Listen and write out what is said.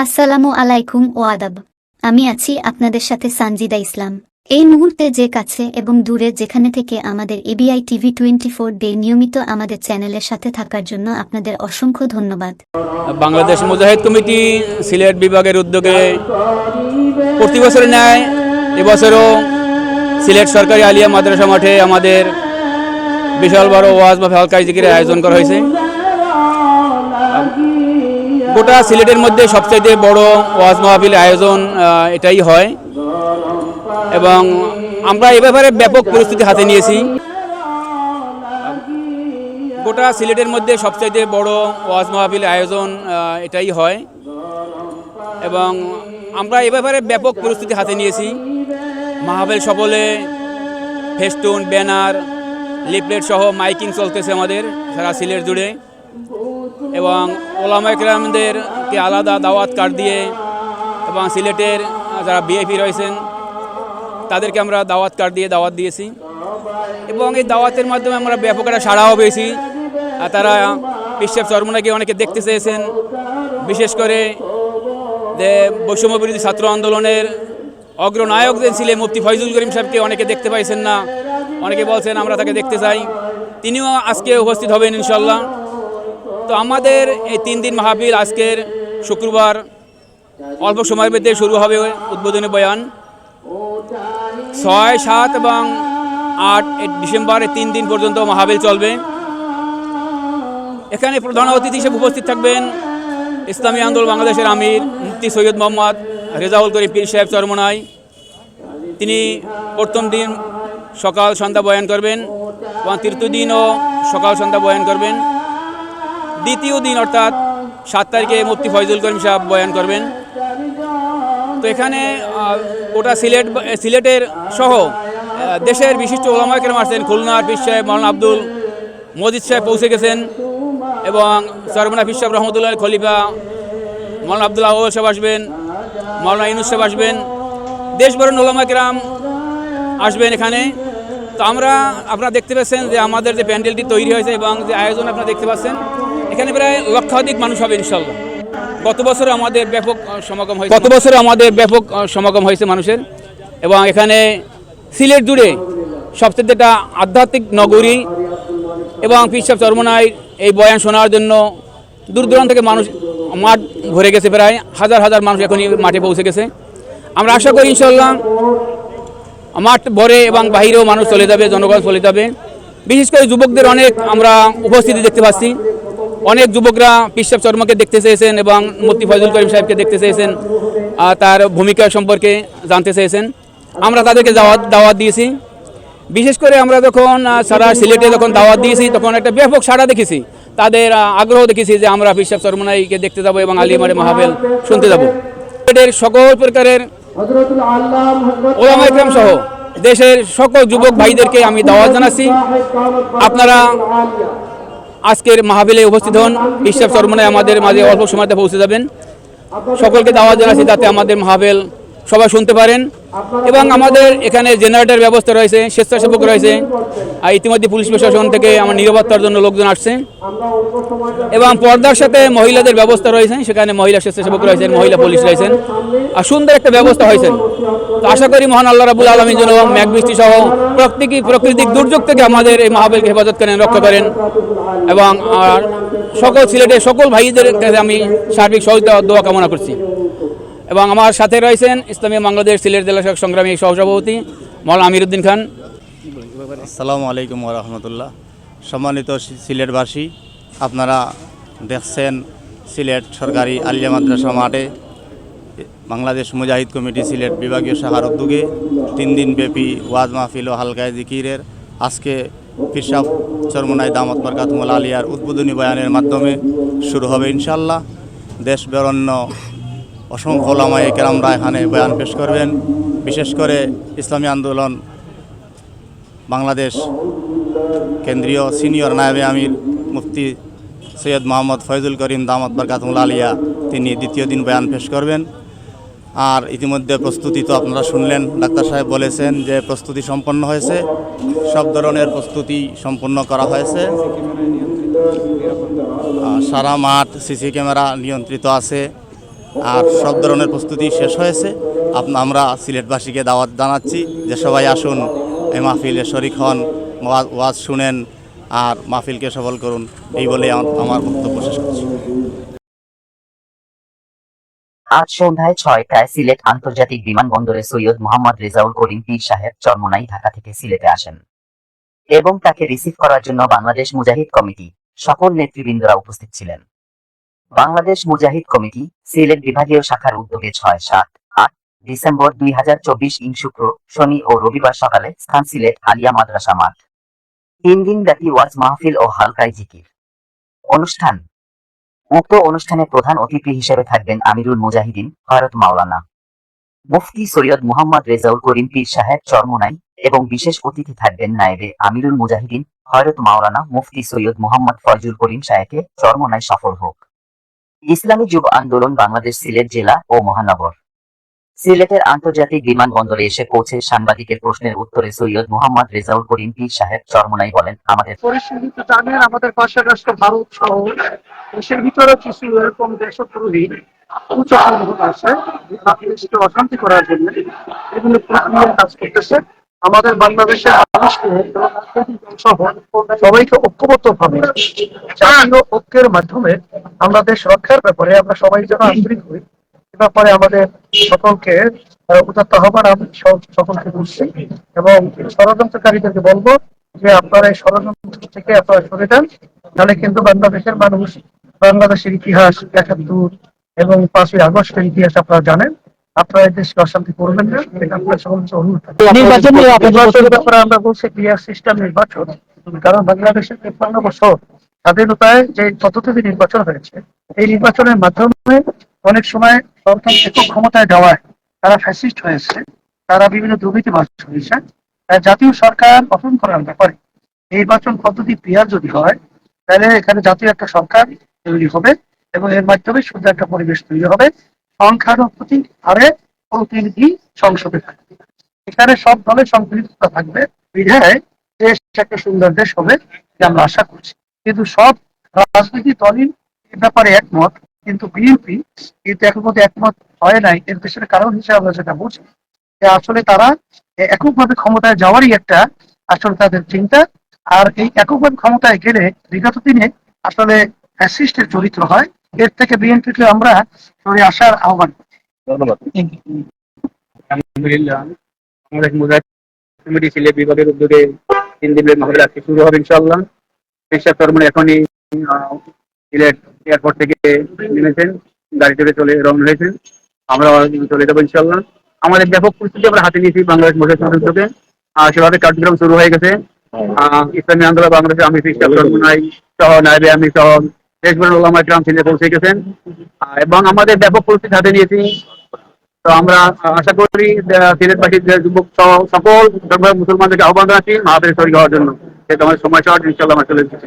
আসসালামু আলাইকুম ও আদাব। আমি আছি আপনাদের সাথে সানজিদা ইসলাম। এই মুহূর্তে যে কাছে এবং দূরে যেখানে থেকে আমাদের এবিআই টিভি 24 ডে নিয়মিত আমাদের চ্যানেলের সাথে থাকার জন্য আপনাদের অসংখ্য ধন্যবাদ। বাংলাদেশ মুজাহিদ কমিটি সিলেট বিভাগের উদ্যোগে প্রতি বছরের ন্যায় এবছরও সিলেট সরকারি আলিয়া মাদ্রাসা মাঠে আমাদের বিশাল বড় ওয়াজ বা হালকা জিকিরের আয়োজন করা হয়েছে। গোটা সিলেটের মধ্যে সবচেয়ে বড় ওয়াজ মাহফিল আয়োজন এটাই হয় এবং আমরা এ ব্যাপারে ব্যাপক পরিস্থিতি হাতে নিয়েছি। গোটা সিলেটের মধ্যে সবচেয়ে বড় ওয়াজ মাহফিল আয়োজন এটাই হয় এবং আমরা এ ব্যাপারে ব্যাপক পরিস্থিতি হাতে নিয়েছি। মাহফিল সকলে ফেস্টুন, ব্যানার, লিফলেট সহ মাইকিং চলতেছে আমাদের সারা সিলেট জুড়ে এবং ওলামায়ে কেরামদেরকে আলাদা দাওয়াত কার্ড দিয়ে এবং সিলেটের যারা ভিআইপি রয়েছেন তাদেরকে আমরা দাওয়াত কার্ড দিয়ে দাওয়াত দিয়েছি এবং এই দাওয়াতের মাধ্যমে আমরা ব্যাপক একটা সাড়াও পেয়েছি। তারা পিসেব চরমোনাইকে অনেকে দেখতে চেয়েছেন, বিশেষ করে যে বৈষম্য বিরোধী ছাত্র আন্দোলনের অগ্রনায়ক যে ছিলেন মুফতি ফয়জুল করিম সাহেবকে অনেকে দেখতে পাইছেন না, অনেকে বলছেন আমরা তাকে দেখতে চাই। তিনিও আজকে উপস্থিত হবেন ইনশাল্লাহ। তো আমাদের এই 3 দিন মাহফিল আজকের শুক্রবার অল্প সময়ের মধ্যে শুরু হবে উদ্বোধনী বয়ান। 6, 7 এবং 8 ডিসেম্বর 3 দিন পর্যন্ত মাহফিল চলবে। এখানে প্রধান অতিথি হিসেবে উপস্থিত থাকবেন ইসলামী আন্দোলন বাংলাদেশের আমির মুফতি সৈয়দ মোহাম্মদ রেজাউল করিম পীর সাহেব চরমোনাই। তিনি প্রথম দিন সকাল সন্ধ্যা বয়ান করবেন এবং তৃতীয় দিনও সকাল সন্ধ্যা বয়ান করবেন। দ্বিতীয় দিন অর্থাৎ 7 তারিখে মুফতি ফয়জুল করিম সাহেব বয়ান করবেন। তো এখানে গোটা সিলেটের সহ দেশের বিশিষ্ট ওলামায়ে কেরাম আসছেন। খুলনার পীর সাহেব মাওলানা আব্দুল মজিদ সাহেব পৌঁছে গেছেন এবং চরমোনাই পীর সাহেব রহমতুল্লাহ খলিফা মাওলানা আব্দুল্লাহ সাহেব আসবেন, মাওলানা ইউনুস সাহেব আসবেন, দেশবরণ ওলামায়ে কেরাম আসবেন এখানে। তো আপনারা দেখতে পাচ্ছেন যে আমাদের যে প্যান্ডেলটি তৈরি হয়েছে এবং যে আয়োজন আপনারা দেখতে পাচ্ছেন, এখানে প্রায় লক্ষাধিক মানুষ হবে ইনশাল্লাহ। গত বছর আমাদের ব্যাপক সমাগম হয়েছে মানুষের এবং এখানে সিলেট জুড়ে সবচেয়ে একটা আধ্যাত্মিক নগরী এবং পীর সাহেব চরমোনাই এই বয়ান শোনার জন্য দূর দূরান্ত থেকে মানুষ মাঠ ভরে গেছে, প্রায় হাজার হাজার মানুষ এখনই মাঠে পৌঁছে গেছে। আমরা আশা করি ইনশাল্লাহ মাঠ ভরে এবং বাহিরেও মানুষ চলে যাবে, জনগণ চলে যাবে। বিশেষ করে যুবকদের অনেক আমরা উপস্থিতি দেখতে পাচ্ছি। অনেক যুবকরা পীর সাহেব চরমোনাইকে দেখতে চেয়েছেন এবং মুফতি ফয়জুল করিম সাহেবকে দেখতে চেয়েছেন, তার ভূমিকা সম্পর্কে জানতে চেয়েছেন। আমরা তাদেরকে দাওয়াত দিয়েছি। বিশেষ করে আমরা যখন সারা সিলেটে যখন দাওয়াত দিয়েছি তখন একটা ব্যাপক সাড়া দেখেছি, তাদের আগ্রহ দেখেছি যে আমরা পীর সাহেব চরমোনাইকে দেখতে যাব এবং আলিমারে মাহফিল শুনতে যাব। সিলেটের সকল প্রকারের ওলামায়ে কেরাম সহ দেশের সকল যুবক ভাইদেরকে আমি দাওয়াত জানাচ্ছি, আপনারা আজকের মাহফিলে উপস্থিত হন। পীর সাহেব চরমোনাই আমাদের মাঝে অল্প সময়তে পৌঁছে যাবেন। সকলকে দাওয়াত জানাচ্ছি যাতে আমাদের মাহফিল সবাই শুনতে পারেন এবং আমাদের এখানে জেনারেটর ব্যবস্থা রয়েছে, স্বেচ্ছাসেবক রয়েছে। আর ইতিমধ্যে পুলিশ প্রশাসন থেকে আমার নিরাপত্তার জন্য লোকজন আসছে এবং পর্দার সাথে মহিলাদের ব্যবস্থা রয়েছে, সেখানে মহিলা স্বেচ্ছাসেবক রয়েছেন, মহিলা পুলিশ রয়েছেন, আর সুন্দর একটা ব্যবস্থা হয়েছে। তো আশা করি মহান আল্লাহ রাব্বুল আলামিন যেন মেঘ বৃষ্টি সহ প্রাকৃতিক দুর্যোগ থেকে আমাদের এই মাহফিলকে হেফাজত করেন, রক্ষা করেন এবং সকল সিলেটের সকল ভাইদের কাছে আমি সার্বিক সহযোগিতা দোয়া কামনা করছি। এবং আমার সাথে রয়েছেন ইসলামী বাংলাদেশ সিলেট জেলা শাখা সংগ্রামী সহসভাপতি মাওলানা আমিরউদ্দিন খান। আসসালামু আলাইকুম ওয়া রাহমাতুল্লাহ। সম্মানিত সিলেটবাসী, আপনারা দেখছেন সিলেট সরকারি আলিয়া মাদ্রাসা মাঠে বাংলাদেশ মুজাহিদ কমিটি সিলেট বিভাগীয় শাখার উদ্যোগে 3 দিন ব্যাপী ওয়াজ মাহফিল ও হালকা জিকিরের আজকে পীর সাহেব চরমোনাই দামাত বরকাতুল আলিয়ার উদ্বোধনী বয়ানের মাধ্যমে শুরু হবে ইনশাআল্লাহ। দেশ বরেণ্য অসংখ্য ওলামায়ে কেরামরা এখানে বয়ান পেশ করবেন। বিশেষ করে ইসলামী আন্দোলন বাংলাদেশ কেন্দ্রীয় সিনিয়র নায়েবে আমির মুফতি সৈয়দ মোহাম্মদ ফয়জুল করিম দামাত বরকাতুল আলিয়া তিনি দ্বিতীয় দিন বয়ান পেশ করবেন। আর ইতিমধ্যে প্রস্তুতি তো আপনারা শুনলেন, ডাক্তার সাহেব বলেছেন যে প্রস্তুতি সম্পন্ন হয়েছে, সব ধরনের প্রস্তুতি সম্পন্ন করা হয়েছে। সারা মাঠ সিসি ক্যামেরা নিয়ন্ত্রিত আছে আর সব ধরনের প্রস্তুতি শেষ হয়েছে। আমরা সিলেটবাসীকে দাওয়াত জানাচ্ছি যে সবাই আসুন, এই মাহফিলে শরিক হন, ওয়াজ শুনেন আর মাহফিলকে সফল করুন। এই বলে আমার বক্তব্য শেষ করছি। আজ সন্ধ্যায় ৬টায় সিলেট আন্তর্জাতিক বিমানবন্দরে সৈয়দ মোহাম্মদ রেজাউল করিম পীর সাহেব চরমোনাই ঢাকা থেকে সিলেটে আসেন এবং তাকে রিসিভ করার জন্য বাংলাদেশ মুজাহিদ কমিটি সকল নেতৃবৃন্দরা উপস্থিত ছিলেন। বাংলাদেশ মুজাহিদ কমিটি সিলেট বিভাগীয় শাখার উদ্যোগে ৬-৭-৮ ডিসেম্বর ২০২৪ ইং শুক্র, শনি ও রবিবার সকালে স্থান সিলেট আলিয়া মাদ্রাসা মাঠ। ৩ দিন ব্যাপী ওয়াজ মাহফিল ও হালকায় জিকির অনুষ্ঠান। উক্ত অনুষ্ঠানে প্রধান অতিথি হিসেবে থাকবেন আমিরুল মুজাহিদিন হযরত মাওলানা মুফতি সৈয়দ মুহাম্মদ রেজাউল করিম পীর সাহেব চরমোনাই এবং বিশেষ অতিথি থাকবেন নায়েবে আমিরুল মুজাহিদিন হযরত মাওলানা মুফতি সৈয়দ মুহাম্মদ ফয়জুল করিম সাহেবকে চরমোনাই সফল হোক। ইসলামী যুব আন্দোলন বাংলাদেশ সিলেট জেলা ও মহানগর। সিলেটের আন্তর্জাতিক বিমানবন্দরে এসে পৌঁছে সাংবাদিকের প্রশ্নের উত্তরে সৈয়দ মুহাম্মদ রেজাউল করিম পীর সাহেব চরমোনাই বলেন, আমাদের পরিস্থিতি তো জানেন, আমাদের পাশের রাষ্ট্র ভারত সহ দেশের ভিতরে কিছু এরকম দেশদ্রোহী উচ্চ আছে দেশকে অশান্তি করার জন্য এগুলো প্রক্রিয়া কাজ করতেছে। আমাদের বাংলাদেশের মানুষকে সহ সবাইকে ঐক্যবদ্ধ ভাবে জাতীয় ঐক্যের মাধ্যমে আমরা দেশ রক্ষার ব্যাপারে আমরা সবাই যেন আন্তরিক হই, এ ব্যাপারে আমাদের সকলকে উদাত্ত আহ্বান আমি সকলকে বলছি এবং ষড়যন্ত্রকারীদেরকে বলবো যে আপনারা এই ষড়যন্ত্র থেকে আপনারা সরে যান, তাহলে কিন্তু বাংলাদেশের মানুষ বাংলাদেশের ইতিহাস ৭১ এবং ৫ই আগস্টের ইতিহাস আপনারা জানেন। আপনারা এই দেশকে অশান্তি করবেন না, এটা আপনার সকলকে অনুরোধ। নির্বাচনের ব্যাপারে আমরা বলছি ক্লিয়ার সিস্টেম নির্বাচন, কারণ বাংলাদেশের ৫৩ বছর স্বাধীনতায় যে পদ্ধতিতে নির্বাচন হয়েছে, এই নির্বাচনের মাধ্যমে অনেক সময় সরকার একক ক্ষমতায় যাওয়ায় তারা ফ্যাসিস্ট হয়েছে, তারা বিভিন্ন দুর্নীতিবাজ হয়েছে। জাতীয় সরকার গঠন করার ব্যাপারে নির্বাচন পদ্ধতি ক্লিয়ার যদি হয়, তাহলে এখানে জাতীয় একটা সরকার তৈরি হবে এবং এর মাধ্যমে সুন্দর একটা পরিবেশ তৈরি হবে। সংখ্যানুপাতিক হারে প্রতিনিধি সংসদে থাকবে, এখানে সব দলের সংখ্যাধিক্য থাকবে, বিধায় দেশ একটা সুন্দর দেশ হবে যে আমরা আশা করছি। কিন্তু সব রাজনৈতিক দলই এ ব্যাপারে একমত, কিন্তু বিএনপি কিন্তু এখন মধ্যে একমত হয় নাই। এর পেছনে কারণ হিসেবে আমরা যেটা বুঝি যে আসলে তারা এককভাবে ক্ষমতায় যাওয়ারই একটা আসলে তাদের চিন্তা, আর এই এককভাবে ক্ষমতায় গেলে বিগত দিনে আসলে ফ্যাসিস্টের চরিত্র হয়। এর থেকে বিএনপিকে আমরা সরে আসার আহ্বান করি। ধন্যবাদ। আলহামদুলিল্লাহ, আমাদের মুজাহিদ কমিটি সিলেট বিভাগের উদ্যোগে ৩ দিনের মাহফিল আজকে শুরু হবে ইনশাআল্লাহ। পেশা চরমোনাই এখনই সিলেট এয়ারপোর্ট থেকে নেমেছেন, গাড়ি চড়ে চলে রওনা হয়েছেন। আমরা চলে যাবো ইনশাআল্লাহ। আমাদের ব্যাপক পরিস্থিতি আমরা হাতে নিয়েছি বাংলাদেশ মুজাহিদ কমিটির উদ্যোগে, সেভাবে কার্যক্রম শুরু হয়ে গেছে। ইসলামী আন্দোলন বাংলাদেশের আমির পীর সাহেব চরমোনাই সহ নায়েবে আমির সহ দেশভরের ওলামা ইকরাম সিলেটে পৌঁছে গেছেন এবং আমাদের ব্যাপক পরিস্থিতি হাতে নিয়েছি। তো আমরা আশা করি সিলেটবাসীর যুবক সহ সকল মুসলমানদেরকে আহ্বান জানাচ্ছি মাহফিলে শরীক হওয়ার জন্য। আমাদের সময় শর্ট, ইনশাআল্লাহ আমরা চলে এসেছি।